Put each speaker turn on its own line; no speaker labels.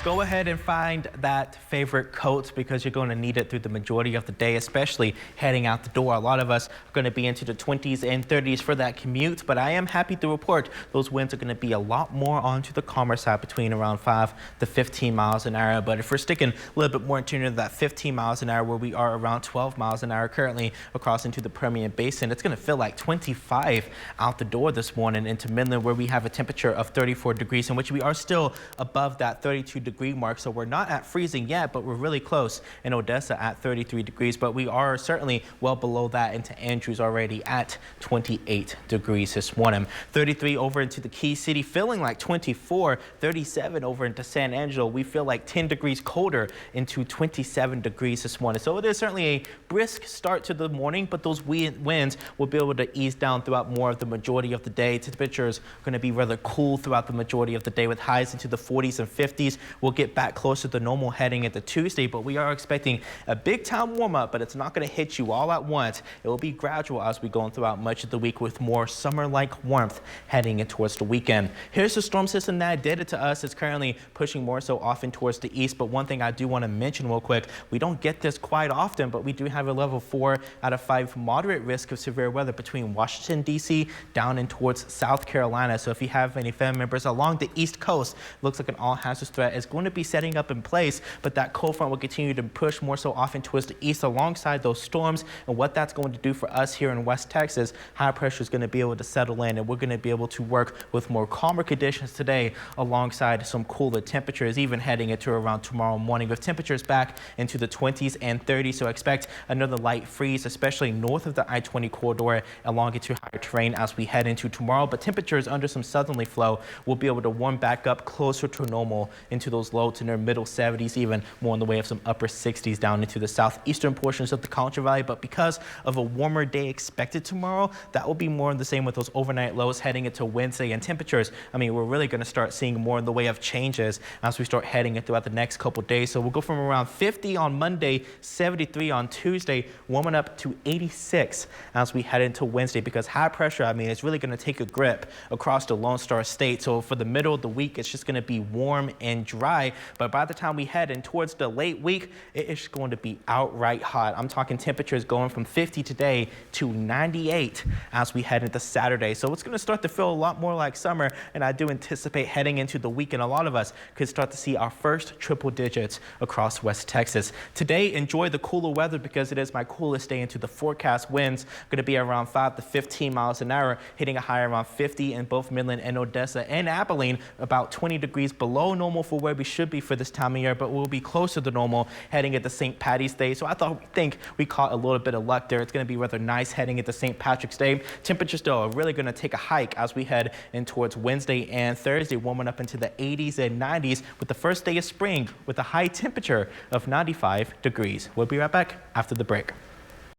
Go ahead and find that favorite coat because you're going to need it through the majority of the day, especially heading out the door. A lot of us are going to be into the 20s and 30s for that commute, but I am happy to report those winds are going to be a lot more onto the calmer side, between around 5 to 15 miles an hour. But if we're sticking a little bit more in tune to that 15 miles an hour, where we are around 12 miles an hour currently across into the Permian Basin, it's going to feel like 25 out the door this morning into Midland, where we have a temperature of 34 degrees, in which we are still above that 32 degree mark. So we're not at freezing yet, but we're really close in Odessa at 33 degrees. But we are certainly well below that into Andrews, already at 28 degrees this morning. 33 over into the Key City, feeling like 24. 37 over into San Angelo. We feel like 10 degrees colder into 27 degrees this morning. So it is certainly a brisk start to the morning, but those winds will be able to ease down throughout more of the majority of the day. Temperatures are going to be rather cool throughout the majority of the day, with highs into the 40s and 50s. We'll get back closer to normal heading into Tuesday, but we are expecting a big time warm up, but it's not going to hit you all at once. It will be gradual as we go throughout much of the week, with more summer-like warmth heading in towards the weekend. Here's the storm system that did it to us. It's currently pushing more so often towards the east, but one thing I do want to mention real quick, we don't get this quite often, but we do have a level 4 out of 5 moderate risk of severe weather between Washington, D.C. down and towards South Carolina. So if you have any family members along the East Coast, looks like an all-hazards threat is going to be setting up in place, but that cold front will continue to push more so often towards the east alongside those storms. And what that's going to do for us here in West Texas, high pressure is going to be able to settle in, and we're going to be able to work with more calmer conditions today alongside some cooler temperatures, even heading into around tomorrow morning, with temperatures back into the 20s and 30s. So expect another light freeze, especially north of the I-20 corridor along into higher terrain as we head into tomorrow. But temperatures under some southerly flow will be able to warm back up closer to normal into those low to near middle 70s, even more in the way of some upper 60s down into the southeastern portions of the Concho Valley. But because of a warmer day expected tomorrow, that will be more in the same with those overnight lows heading into Wednesday. And temperatures, I mean, we're really going to start seeing more in the way of changes as we start heading it throughout the next couple days. So we'll go from around 50 on Monday, 73 on Tuesday, warming up to 86 as we head into Wednesday, because high pressure, I mean, it's really going to take a grip across the Lone Star State. So for the middle of the week, it's just going to be warm and dry. But by the time we head in towards the late week, it is going to be outright hot. I'm talking temperatures going from 50 today to 98 as we head into Saturday. So it's going to start to feel a lot more like summer, and I do anticipate heading into the weekend, a lot of us could start to see our first triple digits across West Texas. Today, enjoy the cooler weather because it is my coolest day into the forecast. Winds going to be around 5 to 15 miles an hour, hitting a high around 50 in both Midland and Odessa and Abilene, about 20 degrees below normal for where we should be for this time of year, but we'll be closer to normal heading into St. Patty's Day. So I think we caught a little bit of luck there. It's going to be rather nice heading into St. Patrick's Day. Temperatures, though, are really going to take a hike as we head in towards Wednesday and Thursday, warming up into the 80s and 90s with the first day of spring with a high temperature of 95 degrees. We'll be right back after the break.